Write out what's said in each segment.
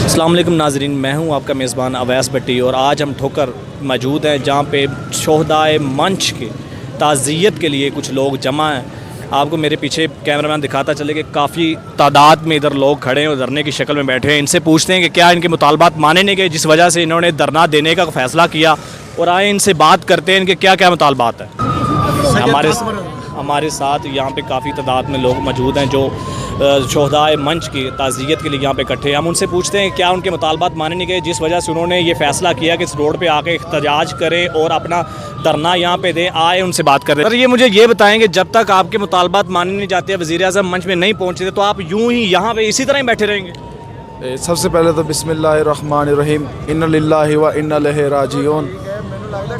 السلام علیکم ناظرین، میں ہوں آپ کا میزبان اویس بٹی اور آج ہم ٹھوکر موجود ہیں جہاں پہ شہدائے منچ کے تعزیت کے لیے کچھ لوگ جمع ہیں۔ آپ کو میرے پیچھے کیمرہ مین دکھاتا چلے کہ کافی تعداد میں ادھر لوگ کھڑے ہیں اور دھرنے کی شکل میں بیٹھے ہیں۔ ان سے پوچھتے ہیں کہ کیا ان کے مطالبات مانے نہیں گئے جس وجہ سے انہوں نے دھرنا دینے کا فیصلہ کیا، اور آئے ان سے بات کرتے ہیں ان کے کیا کیا مطالبات ہیں۔ ہمارے ساتھ یہاں پہ کافی تعداد میں لوگ موجود ہیں جو شہدائے منچ کی تعزیت کے لیے یہاں پہ اکٹھے ہیں۔ ہم ان سے پوچھتے ہیں کیا ان کے مطالبات مانے نہیں گئے جس وجہ سے انہوں نے یہ فیصلہ کیا کہ اس روڈ پہ آ کے احتجاج کریں اور اپنا دھرنا یہاں پہ دیں۔ آئے ان سے بات کر رہے ہیں۔ سر یہ مجھے یہ بتائیں کہ جب تک آپ کے مطالبات مانے نہیں جاتے، وزیر اعظم منچ میں نہیں پہنچتے، تو آپ یوں ہی یہاں پہ اسی طرح ہی بیٹھے رہیں گے؟ سب سے پہلے تو بسم اللہ الرحمن الرحیم، انا للہ و انا الیہ راجعون۔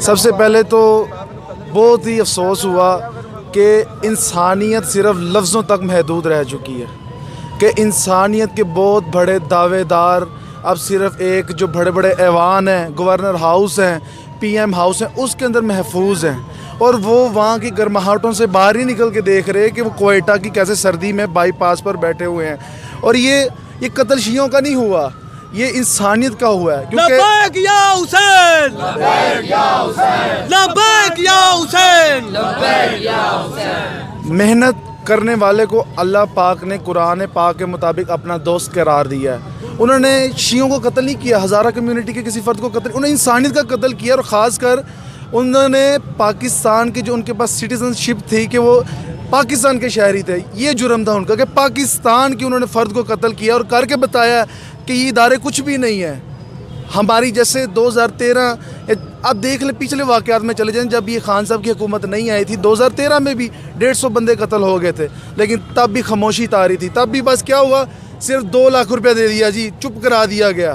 سب سے پہلے تو بہت ہی افسوس ہوا کہ انسانیت صرف لفظوں تک محدود رہ چکی ہے، کہ انسانیت کے بہت بڑے دعوے دار اب صرف ایک جو بڑے بڑے ایوان ہیں، گورنر ہاؤس ہیں، پی ایم ہاؤس ہیں، اس کے اندر محفوظ ہیں، اور وہ وہاں کی گرماہٹوں سے باہر ہی نکل کے دیکھ رہے کہ وہ کوئٹہ کی کیسے سردی میں بائی پاس پر بیٹھے ہوئے ہیں۔ اور یہ قتل شیعوں کا نہیں ہوا، یہ انسانیت کا ہوا ہے، کیونکہ لبیک یا حسین، لبیک یا حسین، لبیک یا حسین، لبیک یا حسین۔ محنت کرنے والے کو اللہ پاک نے قرآن پاک کے مطابق اپنا دوست قرار دیا ہے۔ انہوں نے شیعوں کو قتل نہیں کیا، ہزارہ کمیونٹی کے کسی فرد کو قتل، انہوں نے انسانیت کا قتل کیا، اور خاص کر انہوں نے پاکستان کی جو ان کے پاس سٹیزن شپ تھی کہ وہ پاکستان کے شہری تھے، یہ جرم تھا ان کا کہ پاکستان کی انہوں نے فرد کو قتل کیا اور کر کے بتایا کہ یہ ادارے کچھ بھی نہیں ہیں۔ ہماری جیسے 2013 آپ دیکھ لیں، پچھلے واقعات میں چلے جائیں، جب یہ خان صاحب کی حکومت نہیں آئی تھی 2013 میں بھی 150 بندے قتل ہو گئے تھے، لیکن تب بھی خاموشی طاری تھی، تب بھی بس کیا ہوا، صرف 2 لاکھ روپیہ دے دیا جی، چپ کرا دیا گیا۔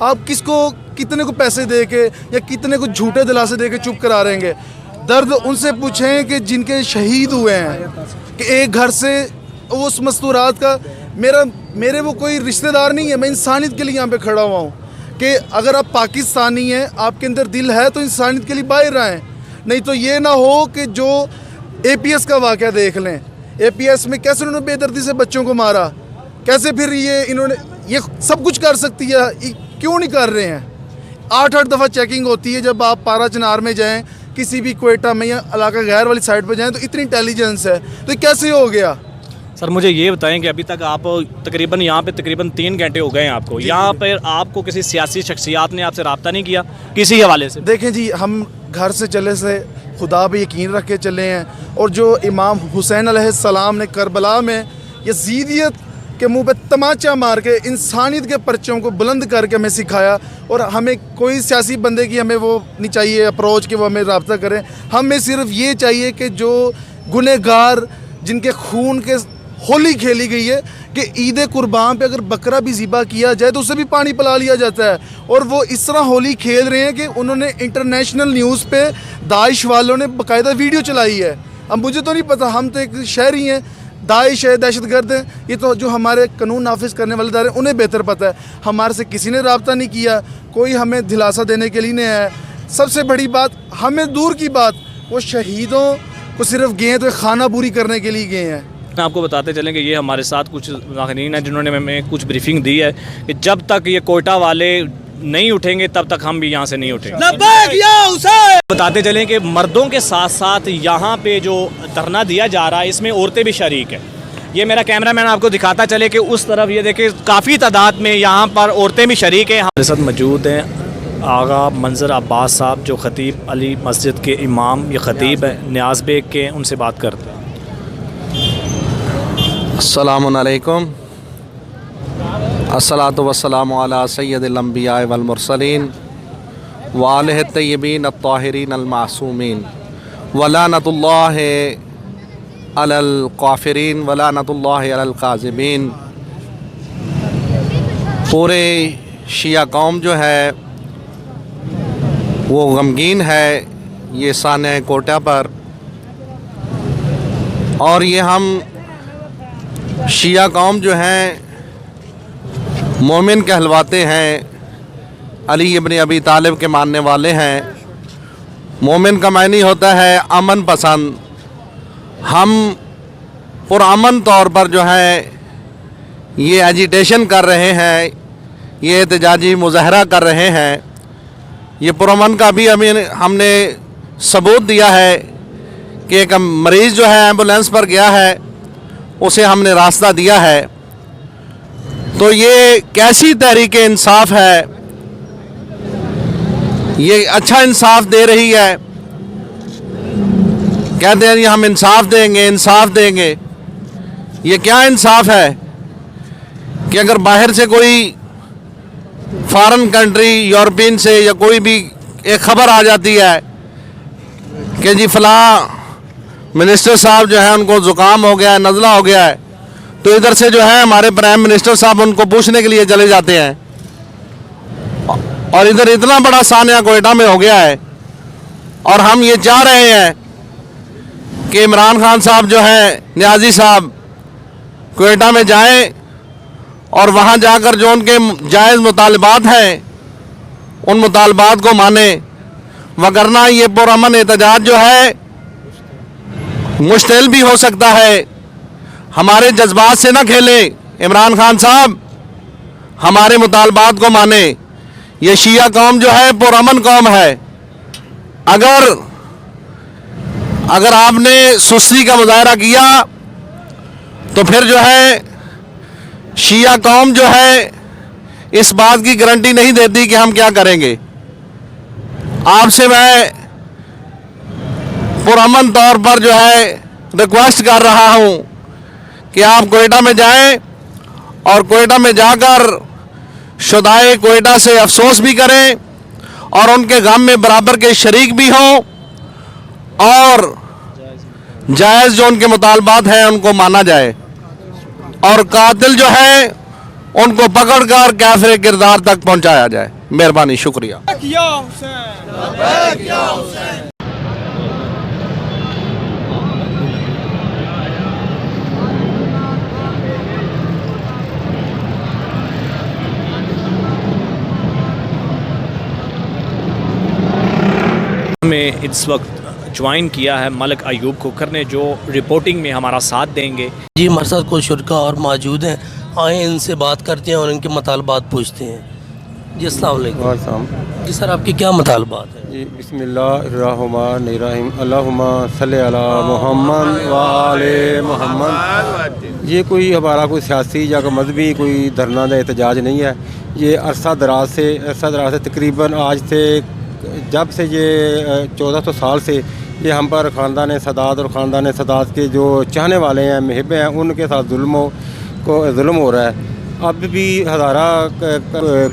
آپ کس کو کتنے کو پیسے دے کے یا کتنے کو جھوٹے دلاسے دے کے چپ کرا رہیں گے؟ درد ان سے پوچھیں کہ جن کے شہید ہوئے ہیں، کہ ایک گھر سے اس مستورات کا میرے وہ کوئی رشتہ دار نہیں ہے، میں انسانیت کے لیے یہاں پہ کھڑا ہوا ہوں کہ اگر آپ پاکستانی ہیں، آپ کے اندر دل ہے تو انسانیت کے لیے باہر آئیں، نہیں تو یہ نہ ہو کہ جو اے پی ایس کا واقعہ دیکھ لیں، اے پی ایس میں کیسے انہوں نے بے دردی سے بچوں کو مارا، کیسے پھر انہوں نے یہ سب کچھ کر سکتی ہے، کیوں نہیں کر رہے ہیں؟ 8 دفعہ چیکنگ ہوتی ہے جب آپ پارا چنار میں جائیں، کسی بھی کوئٹہ میں یا علاقہ غیر والی سائٹ پہ جائیں، تو اتنی انٹیلیجنس ہے، تو یہ کیسے ہو گیا؟ سر مجھے یہ بتائیں کہ ابھی تک آپ تقریباً یہاں پہ 3 گھنٹے ہو گئے ہیں آپ کو، یہاں پہ آپ کو کسی سیاسی شخصیات نے آپ سے رابطہ نہیں کیا کسی حوالے سے؟ دیکھیں جی، ہم گھر سے چلے سے خدا پہ یقین رکھ کے چلے ہیں، اور جو امام حسین علیہ السلام نے کربلا میں یزیدیت کے منہ پہ تماچا مار کے انسانیت کے پرچوں کو بلند کر کے ہمیں سکھایا، اور ہمیں کوئی سیاسی بندے کی ہمیں وہ نہیں چاہیے اپروچ کہ وہ ہمیں رابطہ کریں، ہمیں صرف یہ چاہیے کہ جو گنہگار جن کے خون کے ہولی کھیلی گئی ہے، کہ عید قربان پہ اگر بکرا بھی ذبح کیا جائے تو اسے بھی پانی پلا لیا جاتا ہے، اور وہ اس طرح ہولی کھیل رہے ہیں کہ انہوں نے انٹرنیشنل نیوز پہ داعش والوں نے باقاعدہ ویڈیو چلائی ہے۔ اب مجھے تو نہیں پتہ، ہم تو ایک شہری ہیں، داعش ہے، دہشت گرد ہیں، یہ تو جو ہمارے قانون نافذ کرنے والے ادارے انہیں بہتر پتہ ہے، ہمارے سے کسی نے رابطہ نہیں کیا، کوئی ہمیں دلاسا دینے کے لیے نہیں ہے۔ سب سے بڑی بات، ہمیں دور کی بات، وہ شہیدوں کو صرف گئے ہیں تو خانہ پوری کرنے کے لیے گئے ہیں۔ آپ کو بتاتے چلیں کہ یہ ہمارے ساتھ کچھ ناظرین ہیں جنہوں نے ہمیں کچھ بریفنگ دی ہے کہ جب تک یہ کوئٹہ والے نہیں اٹھیں گے تب تک ہم بھی یہاں سے نہیں اٹھیں گے۔ لبیک یا حسین۔ بتاتے چلیں کہ مردوں کے ساتھ ساتھ یہاں پہ جو دھرنا دیا جا رہا ہے اس میں عورتیں بھی شریک ہیں۔ یہ میرا کیمرہ مین آپ کو دکھاتا چلے کہ اس طرف یہ دیکھیں کافی تعداد میں یہاں پر عورتیں بھی شریک ہیں۔ ہمارے ساتھ موجود ہیں آغا منظر عباس صاحب جو خطیب علی مسجد کے امام یا خطیب ہیں نیاز بیگ کے، ان سے بات کرتے ہیں۔ السلام علیکم، الصلاۃ والسلام علی سید الانبیاء والمرسلین وآلہ الطیبین الطاہرین المعصومین ولعنۃ اللہ علی الکافرین ولعنۃ اللہ علی الکاذبین۔ پورے شیعہ قوم جو ہے وہ غمگین ہے یہ سانحہ کوئٹہ پر، اور یہ ہم شیعہ قوم جو ہیں مومن کہلواتے ہیں، علی ابن ابی طالب کے ماننے والے ہیں۔ مومن کا معنی ہوتا ہے امن پسند۔ ہم پرامن طور پر جو ہے یہ ایجیٹیشن کر رہے ہیں یہ احتجاجی مظاہرہ کر رہے ہیں، یہ پرامن کا بھی ہم نے ثبوت دیا ہے کہ ایک مریض جو ہے ایمبولینس پر گیا ہے، اسے ہم نے راستہ دیا ہے۔ تو یہ کیسی تحریک انصاف ہے؟ یہ اچھا انصاف دے رہی ہے؟ کہتے ہیں ہم انصاف دیں گے، یہ کیا انصاف ہے کہ اگر باہر سے کوئی فارن کنٹری یورپین سے یا کوئی بھی ایک خبر آ جاتی ہے کہ جی فلاں منسٹر صاحب جو ہے ان کو زکام ہو گیا ہے، نزلہ ہو گیا ہے، تو ادھر سے جو ہے ہمارے پرائم منسٹر صاحب ان کو پوچھنے کے لیے چلے جاتے ہیں، اور ادھر اتنا بڑا سانحہ کوئٹہ میں ہو گیا ہے، اور ہم یہ چاہ رہے ہیں کہ عمران خان صاحب جو ہیں، نیازی صاحب کوئٹہ میں جائیں اور وہاں جا کر جو ان کے جائز مطالبات ہیں ان مطالبات کو مانیں، وگرنہ یہ پرامن احتجاج جو ہے مشتعل بھی ہو سکتا ہے۔ ہمارے جذبات سے نہ کھیلیں عمران خان صاحب، ہمارے مطالبات کو مانیں۔ یہ شیعہ قوم جو ہے پرامن قوم ہے، اگر آپ نے سستی کا مظاہرہ کیا تو پھر جو ہے شیعہ قوم جو ہے اس بات کی گارنٹی نہیں دیتی کہ ہم کیا کریں گے۔ آپ سے میں پرامن طور پر جو ہے ریکویسٹ کر رہا ہوں کہ آپ کوئٹہ میں جائیں اور کوئٹہ میں جا کر شہدائے کوئٹہ سے افسوس بھی کریں اور ان کے غم میں برابر کے شریک بھی ہوں، اور جائز جو ان کے مطالبات ہیں ان کو مانا جائے، اور قاتل جو ہے ان کو پکڑ کر کافر کردار تک پہنچایا جائے۔ مہربانی، شکریہ۔ ہمیں اس وقت جوائن کیا ہے ملک ایوب کھوکھر نے، جو رپورٹنگ میں ہمارا ساتھ دیں گے۔ جی ہمارے ساتھ کچھ شرکا اور موجود ہیں، آئیں ان سے بات کرتے ہیں اور ان کے مطالبات پوچھتے ہیں۔ جی السلام علیکم۔ السلام جی سر، آپ کے کیا مطالبات ہیں؟ جی بسم اللہ الرحمن الرحیم، اللہم صلی علی محمد و آل محمد۔ یہ کوئی ہمارا کوئی سیاسی یا کوئی مذہبی کوئی دھرنا یا احتجاج نہیں ہے، یہ عرصہ دراز سے تقریباً آج سے جب سے یہ 1400 سال سے یہ ہم پر خاندان سادات اور خاندان سادات کے جو چاہنے والے ہیں، محب ہیں، ان کے ساتھ ظلم ہو رہا ہے۔ اب بھی ہزارہ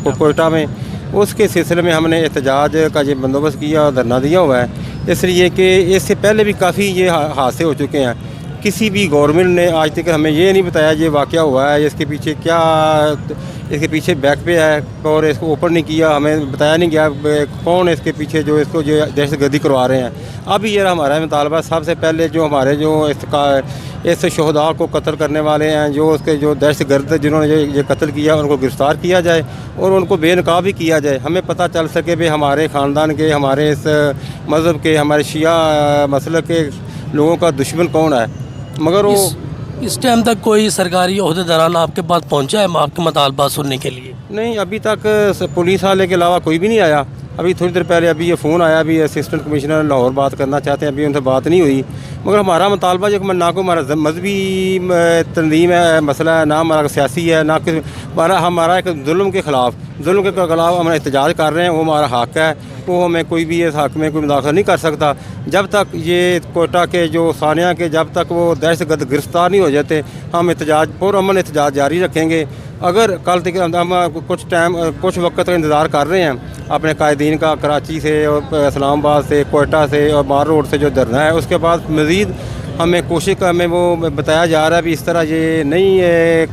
کوئٹہ میں اس کے سلسلے میں ہم نے احتجاج کا یہ بندوبست کیا اور دھرنا دیا ہوا ہے، اس لیے کہ اس سے پہلے بھی کافی یہ حادثے ہو چکے ہیں۔ کسی بھی گورنمنٹ نے آج تک ہمیں یہ نہیں بتایا یہ واقعہ ہوا ہے، اس کے پیچھے کیا، اس کے پیچھے بیک پہ ہے، اور اس کو اوپن نہیں کیا، ہمیں بتایا نہیں گیا کون اس کے پیچھے جو اس کو جو دہشت گردی کروا رہے ہیں۔ اب یہ ہمارا مطالبہ سب سے پہلے جو ہمارے جو اس شہداء کو قتل کرنے والے ہیں، جو اس کے جو دہشت گرد جنہوں نے یہ قتل کیا، ان کو گرفتار کیا جائے اور ان کو بے نقاب بھی کیا جائے، ہمیں پتہ چل سکے بھی ہمارے خاندان کے، ہمارے اس مذہب کے، ہمارے شیعہ مسلک کے لوگوں کا دشمن کون ہے۔ مگر وہ اس ٹائم تک کوئی سرکاری عہدیداران آپ کے پاس پہنچا ہے آپ کے مطالبات سننے کے لیے؟ نہیں، ابھی تک پولیس والے کے علاوہ کوئی بھی نہیں آیا۔ ابھی تھوڑی دیر پہلے ابھی یہ فون آیا، ابھی اسسٹنٹ کمشنر لاہور بات کرنا چاہتے ہیں، ابھی ان سے بات نہیں ہوئی۔ مگر ہمارا مطالبہ جو نہ کوئی ہمارا مذہبی تنظیم ہے، مسئلہ ہے، نہ ہمارا سیاسی ہے، نہ ہمارا ایک ظلم کے خلاف ہم احتجاج کر رہے ہیں، وہ ہمارا حق ہے، وہ ہمیں کوئی بھی اس حق میں کوئی مداخلت نہیں کر سکتا جب تک یہ کوئٹہ کے جو سانحہ کے جب تک وہ دہشت گرد گرفتار نہیں ہو جاتے۔ ہم احتجاج پرامن احتجاج جاری رکھیں گے۔ اگر کل تک ہم کچھ وقت تک انتظار کر رہے ہیں اپنے قائدین کا، کراچی سے اور اسلام آباد سے، کوئٹہ سے اور مار روڈ سے جو دھرنا ہے، اس کے بعد مزید ہمیں ہمیں وہ بتایا جا رہا ہے بھی اس طرح یہ نہیں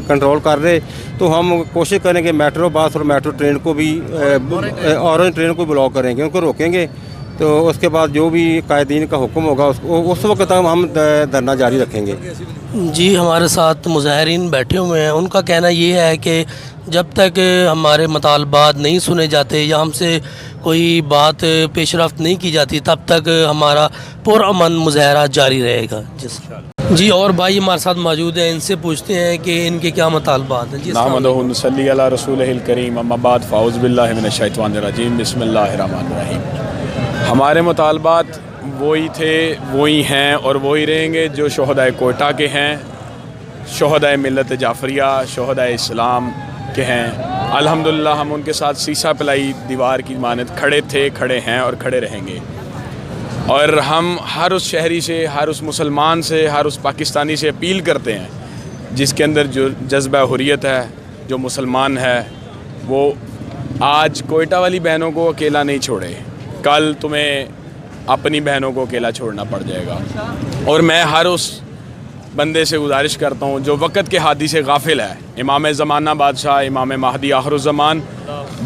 کنٹرول کر رہے، تو ہم کوشش کریں گے میٹرو بس اور میٹرو ٹرین کو بھی، اورنج ٹرین کو بلاک کریں گے، ان کو روکیں گے۔ تو اس کے بعد جو بھی قائدین کا حکم ہوگا اس وقت تک ہم دھرنا جاری رکھیں گے۔ جی ہمارے ساتھ مظاہرین بیٹھے ہوئے ہیں، ان کا کہنا یہ ہے کہ جب تک ہمارے مطالبات نہیں سنے جاتے یا ہم سے کوئی بات پیش رفت نہیں کی جاتی، تب تک ہمارا پرامن مظاہرہ جاری رہے گا۔ جی اور بھائی ہمارے ساتھ موجود ہیں، ان سے پوچھتے ہیں کہ ان کے کیا مطالبات ہیں. جی السلام علیکم. نحمدہ نصلی علی رسولہ الکریم، اما بعد فاعوذ باللہ من الشیطان الرجیم، بسم اللہ الرحمن الرحیم. ہمارے مطالبات وہی تھے، وہی ہیں اور وہی رہیں گے جو شہدائے کوئٹہ کے ہیں، شہدائے ملت جعفریہ، شہدائے اسلام کے ہیں. الحمدللہ ہم ان کے ساتھ سیسا پلائی دیوار کی مانند کھڑے تھے، کھڑے ہیں اور کھڑے رہیں گے. اور ہم ہر اس شہری سے، ہر اس مسلمان سے، ہر اس پاکستانی سے اپیل کرتے ہیں جس کے اندر جو جذبہ حریت ہے، جو مسلمان ہے، وہ آج کوئٹہ والی بہنوں کو اکیلا نہیں چھوڑے. کل تمہیں اپنی بہنوں کو اکیلا چھوڑنا پڑ جائے گا. اور میں ہر اس بندے سے گزارش کرتا ہوں جو وقت کے ہادی سے غافل ہے، امام زمانہ بادشاہ، امام مہدی آخر الزمان،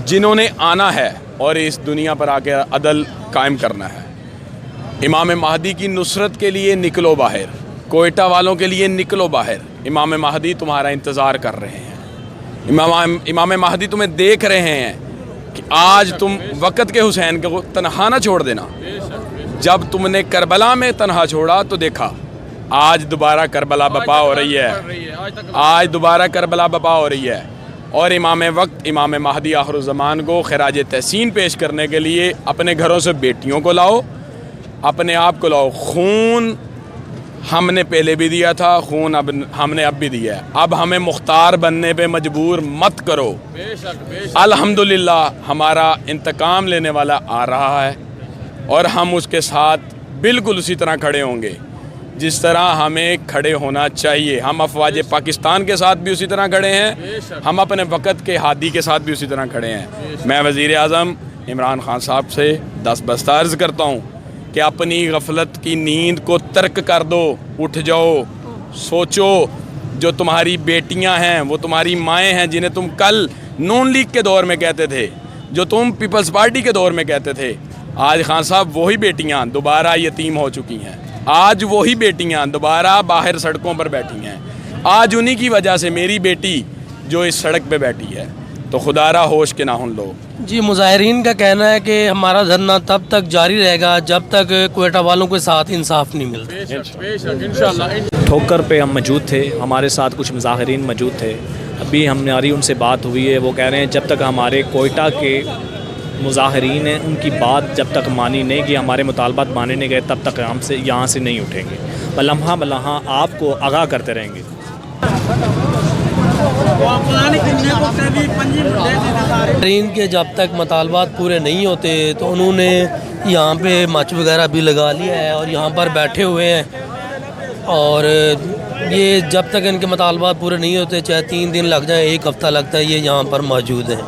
جنہوں نے آنا ہے اور اس دنیا پر آ کے عدل قائم کرنا ہے. امام مہدی کی نصرت کے لیے نکلو باہر، کوئٹہ والوں کے لیے نکلو باہر. امام مہدی تمہارا انتظار کر رہے ہیں. امام مہدی تمہیں دیکھ رہے ہیں کہ آج تم وقت کے حسین کو تنہا نہ چھوڑ دینا. جب تم نے کربلا میں تنہا چھوڑا تو دیکھا آج دوبارہ کربلا بپا ہو رہی ہے، آج دوبارہ کربلا بپا ہو رہی ہے. اور امام وقت امام مہدی آخر الزمان کو خراج تحسین پیش کرنے کے لیے اپنے گھروں سے بیٹیوں کو لاؤ، اپنے آپ کو لاؤ. خون ہم نے پہلے بھی دیا تھا، خون اب ہم نے اب بھی دیا ہے. اب ہمیں مختار بننے پہ مجبور مت کرو. الحمدللہ ہمارا انتقام لینے والا آ رہا ہے اور ہم اس کے ساتھ بالکل اسی طرح کھڑے ہوں گے جس طرح ہمیں کھڑے ہونا چاہیے. ہم افواج پاکستان کے ساتھ بھی اسی طرح کھڑے ہیں، ہم اپنے وقت کے ہادی کے ساتھ بھی اسی طرح کھڑے ہیں. میں وزیر اعظم عمران خان صاحب سے دست عرض کرتا ہوں کہ اپنی غفلت کی نیند کو ترک کر دو، اٹھ جاؤ، سوچو. جو تمہاری بیٹیاں ہیں، وہ تمہاری مائیں ہیں جنہیں تم کل نون لیگ کے دور میں کہتے تھے، جو تم پیپلز پارٹی کے دور میں کہتے تھے. آج خان صاحب وہی بیٹیاں دوبارہ یتیم ہو چکی ہیں. آج وہی بیٹیاں دوبارہ باہر سڑکوں پر بیٹھی ہیں. آج انہی کی وجہ سے میری بیٹی جو اس سڑک پہ بیٹھی ہے. تو خدا را ہوش کے نہ لو. جی مظاہرین کا کہنا ہے کہ ہمارا دھرنا تب تک جاری رہے گا جب تک کوئٹہ والوں کے ساتھ انصاف نہیں ملتا. ٹھوکر پہ ہم موجود تھے، ہمارے ساتھ کچھ مظاہرین موجود تھے. ابھی ہماری ان سے بات ہوئی ہے، وہ کہہ رہے ہیں جب تک ہمارے کوئٹہ کے مظاہرین ہیں ان کی بات جب تک مانی نہیں گئی، ہمارے مطالبات مانے نہیں گئے، تب تک ہم سے یہاں سے نہیں اٹھیں گے. لمحہ بلمحہ آپ کو آگاہ کرتے رہیں گے. ٹرین کے جب تک مطالبات پورے نہیں ہوتے تو انہوں نے یہاں پہ مچ وغیرہ بھی لگا لیا ہے اور یہاں پر بیٹھے ہوئے ہیں. اور یہ جب تک ان کے مطالبات پورے نہیں ہوتے، چاہے 3 دن لگ جائیں، 1 ہفتہ لگتا ہے، یہ یہاں پر موجود ہیں.